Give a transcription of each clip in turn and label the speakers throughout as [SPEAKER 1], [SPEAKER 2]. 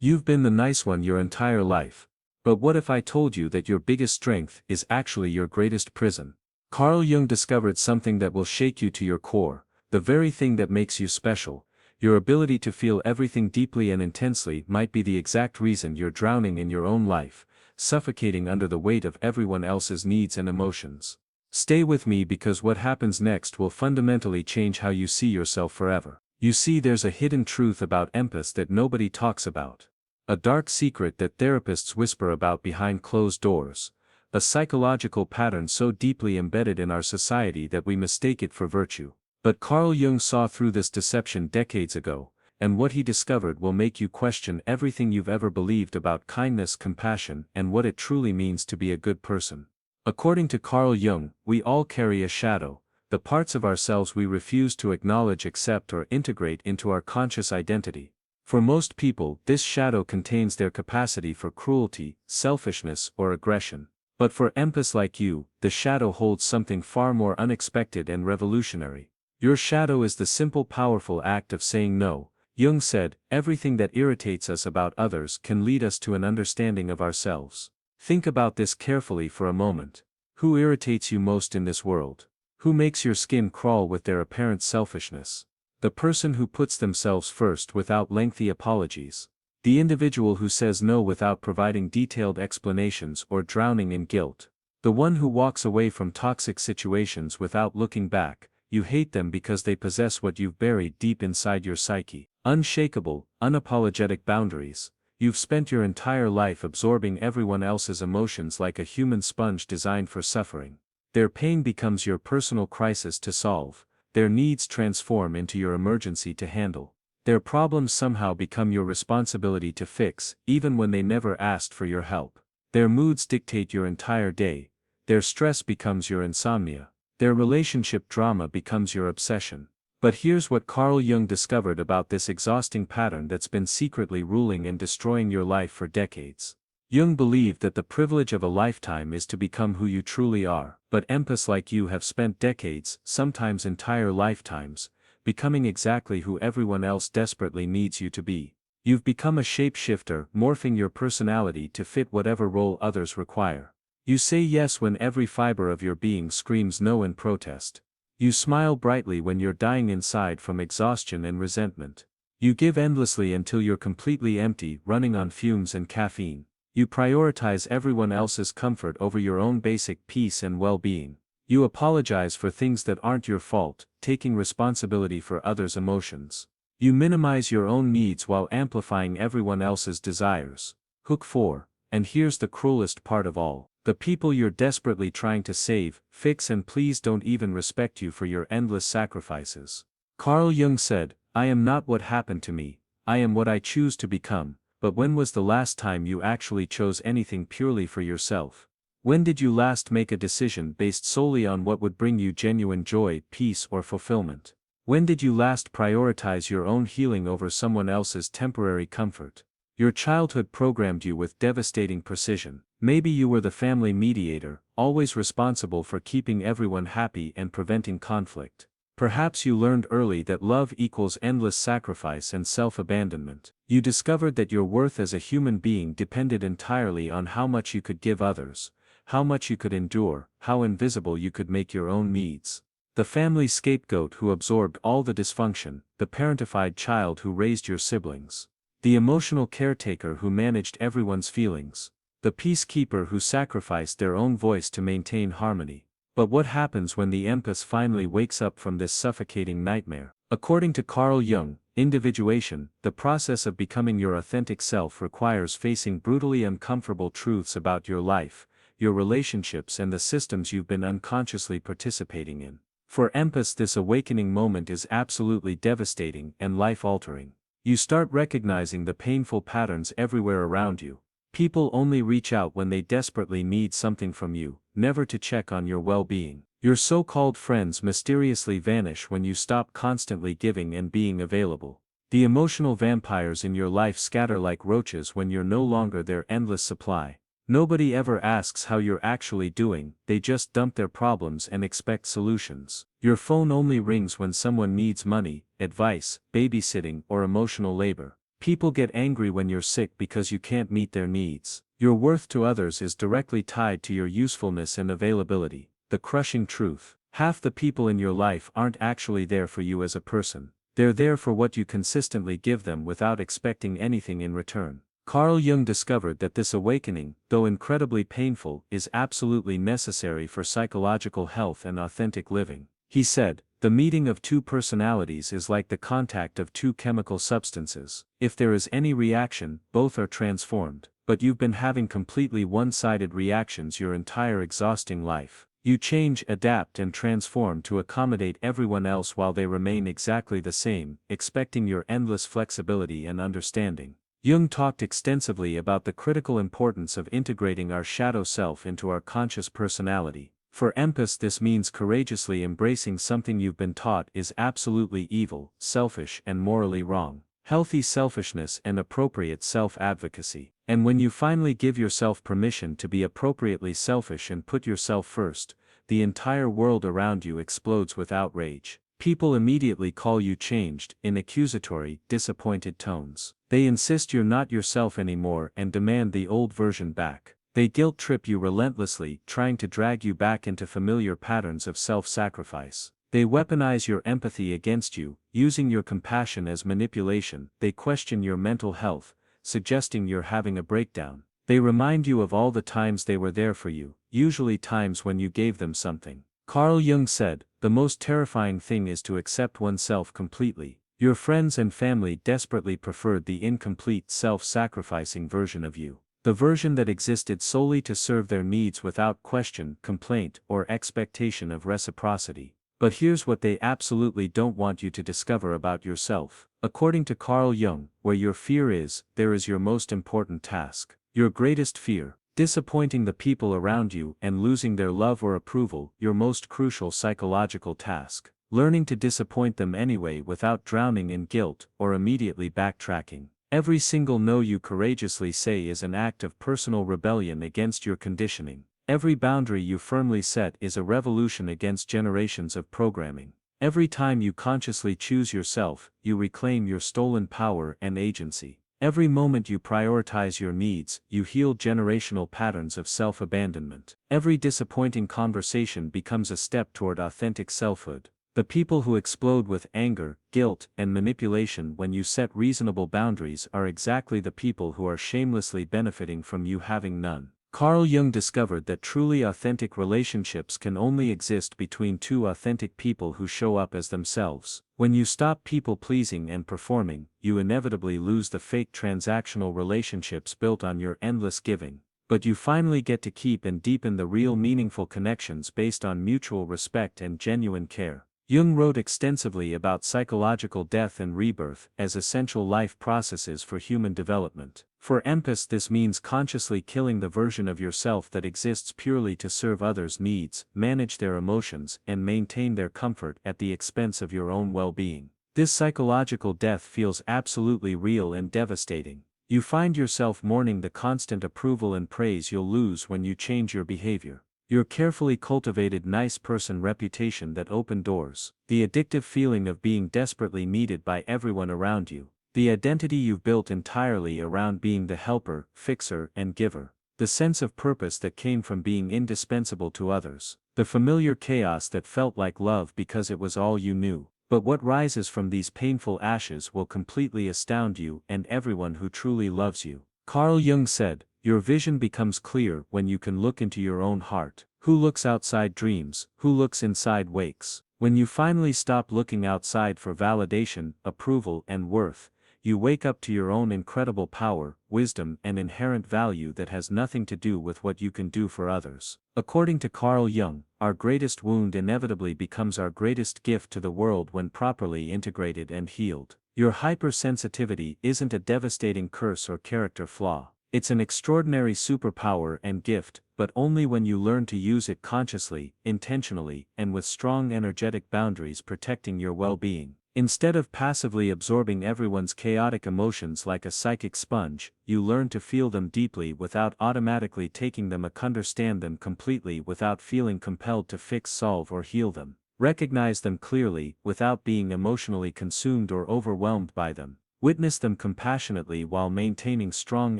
[SPEAKER 1] You've been the nice one your entire life. But what if I told you that your biggest strength is actually your greatest prison? Carl Jung discovered something that will shake you to your core, the very thing that makes you special. Your ability to feel everything deeply and intensely might be the exact reason you're drowning in your own life, suffocating under the weight of everyone else's needs and emotions. Stay with me because what happens next will fundamentally change how you see yourself forever. You see, there's a hidden truth about empaths that nobody talks about. A dark secret that therapists whisper about behind closed doors. A psychological pattern so deeply embedded in our society that we mistake it for virtue. But Carl Jung saw through this deception decades ago, and what he discovered will make you question everything you've ever believed about kindness, compassion, and what it truly means to be a good person. According to Carl Jung, we all carry a shadow, the parts of ourselves we refuse to acknowledge, accept, or integrate into our conscious identity. For most people, this shadow contains their capacity for cruelty, selfishness, or aggression. But for empaths like you, the shadow holds something far more unexpected and revolutionary. Your shadow is the simple, powerful act of saying no. Jung said, everything that irritates us about others can lead us to an understanding of ourselves. Think about this carefully for a moment. Who irritates you most in this world? Who makes your skin crawl with their apparent selfishness? The person who puts themselves first without lengthy apologies. The individual who says no without providing detailed explanations or drowning in guilt. The one who walks away from toxic situations without looking back. You hate them because they possess what you've buried deep inside your psyche. Unshakable, unapologetic boundaries. You've spent your entire life absorbing everyone else's emotions like a human sponge designed for suffering. Their pain becomes your personal crisis to solve. Their needs transform into your emergency to handle. Their problems somehow become your responsibility to fix, even when they never asked for your help. Their moods dictate your entire day. Their stress becomes your insomnia. Their relationship drama becomes your obsession. But here's what Carl Jung discovered about this exhausting pattern that's been secretly ruling and destroying your life for decades. Jung believed that the privilege of a lifetime is to become who you truly are, but empaths like you have spent decades, sometimes entire lifetimes, becoming exactly who everyone else desperately needs you to be. You've become a shapeshifter, morphing your personality to fit whatever role others require. You say yes when every fiber of your being screams no in protest. You smile brightly when you're dying inside from exhaustion and resentment. You give endlessly until you're completely empty, running on fumes and caffeine. You prioritize everyone else's comfort over your own basic peace and well-being. You apologize for things that aren't your fault, taking responsibility for others' emotions. You minimize your own needs while amplifying everyone else's desires. Hook 4. And here's the cruelest part of all. The people you're desperately trying to save, fix, and please don't even respect you for your endless sacrifices. Carl Jung said, I am not what happened to me, I am what I choose to become. But when was the last time you actually chose anything purely for yourself? When did you last make a decision based solely on what would bring you genuine joy, peace, or fulfillment? When did you last prioritize your own healing over someone else's temporary comfort? Your childhood programmed you with devastating precision. Maybe you were the family mediator, always responsible for keeping everyone happy and preventing conflict. Perhaps you learned early that love equals endless sacrifice and self-abandonment. You discovered that your worth as a human being depended entirely on how much you could give others, how much you could endure, how invisible you could make your own needs. The family scapegoat who absorbed all the dysfunction, the parentified child who raised your siblings. The emotional caretaker who managed everyone's feelings. The peacekeeper who sacrificed their own voice to maintain harmony. But what happens when the empath finally wakes up from this suffocating nightmare? According to Carl Jung, individuation, the process of becoming your authentic self, requires facing brutally uncomfortable truths about your life, your relationships, and the systems you've been unconsciously participating in. For empaths, this awakening moment is absolutely devastating and life-altering. You start recognizing the painful patterns everywhere around you. People only reach out when they desperately need something from you, never to check on your well-being. Your so-called friends mysteriously vanish when you stop constantly giving and being available. The emotional vampires in your life scatter like roaches when you're no longer their endless supply. Nobody ever asks how you're actually doing, they just dump their problems and expect solutions. Your phone only rings when someone needs money, advice, babysitting, or emotional labor. People get angry when you're sick because you can't meet their needs. Your worth to others is directly tied to your usefulness and availability. The crushing truth. Half the people in your life aren't actually there for you as a person. They're there for what you consistently give them without expecting anything in return. Carl Jung discovered that this awakening, though incredibly painful, is absolutely necessary for psychological health and authentic living. He said, "The meeting of two personalities is like the contact of two chemical substances. If there is any reaction, both are transformed. But you've been having completely one-sided reactions your entire exhausting life. You change, adapt and transform to accommodate everyone else while they remain exactly the same, expecting your endless flexibility and understanding." Jung talked extensively about the critical importance of integrating our shadow self into our conscious personality. For empaths, this means courageously embracing something you've been taught is absolutely evil, selfish and morally wrong. Healthy selfishness and appropriate self-advocacy. And when you finally give yourself permission to be appropriately selfish and put yourself first, the entire world around you explodes with outrage. People immediately call you changed, in accusatory, disappointed tones. They insist you're not yourself anymore and demand the old version back. They guilt-trip you relentlessly, trying to drag you back into familiar patterns of self-sacrifice. They weaponize your empathy against you, using your compassion as manipulation. They question your mental health, suggesting you're having a breakdown. They remind you of all the times they were there for you, usually times when you gave them something. Carl Jung said, "The most terrifying thing is to accept oneself completely." Your friends and family desperately preferred the incomplete, self-sacrificing version of you. The version that existed solely to serve their needs without question, complaint, or expectation of reciprocity. But here's what they absolutely don't want you to discover about yourself. According to Carl Jung, where your fear is, there is your most important task. Your greatest fear, disappointing the people around you and losing their love or approval, your most crucial psychological task. Learning to disappoint them anyway without drowning in guilt or immediately backtracking. Every single no you courageously say is an act of personal rebellion against your conditioning. Every boundary you firmly set is a revolution against generations of programming. Every time you consciously choose yourself, you reclaim your stolen power and agency. Every moment you prioritize your needs, you heal generational patterns of self-abandonment. Every disappointing conversation becomes a step toward authentic selfhood. The people who explode with anger, guilt, and manipulation when you set reasonable boundaries are exactly the people who are shamelessly benefiting from you having none. Carl Jung discovered that truly authentic relationships can only exist between two authentic people who show up as themselves. When you stop people-pleasing and performing, you inevitably lose the fake transactional relationships built on your endless giving. But you finally get to keep and deepen the real meaningful connections based on mutual respect and genuine care. Jung wrote extensively about psychological death and rebirth as essential life processes for human development. For empaths, this means consciously killing the version of yourself that exists purely to serve others' needs, manage their emotions, and maintain their comfort at the expense of your own well-being. This psychological death feels absolutely real and devastating. You find yourself mourning the constant approval and praise you'll lose when you change your behavior. Your carefully cultivated nice person reputation that opened doors, the addictive feeling of being desperately needed by everyone around you, the identity you've built entirely around being the helper, fixer, and giver, the sense of purpose that came from being indispensable to others, the familiar chaos that felt like love because it was all you knew. But what rises from these painful ashes will completely astound you and everyone who truly loves you. Carl Jung said, "Your vision becomes clear when you can look into your own heart. Who looks outside dreams, who looks inside wakes. When you finally stop looking outside for validation, approval, and worth, you wake up to your own incredible power, wisdom, and inherent value that has nothing to do with what you can do for others." According to Carl Jung, our greatest wound inevitably becomes our greatest gift to the world when properly integrated and healed. Your hypersensitivity isn't a devastating curse or character flaw. It's an extraordinary superpower and gift, but only when you learn to use it consciously, intentionally, and with strong energetic boundaries protecting your well-being. Instead of passively absorbing everyone's chaotic emotions like a psychic sponge, you learn to feel them deeply without automatically taking them, understand them completely without feeling compelled to fix, solve, or heal them. Recognize them clearly, without being emotionally consumed or overwhelmed by them. Witness them compassionately while maintaining strong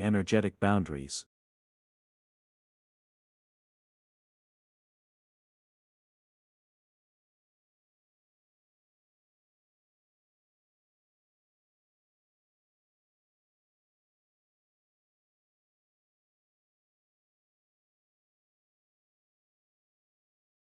[SPEAKER 1] energetic boundaries.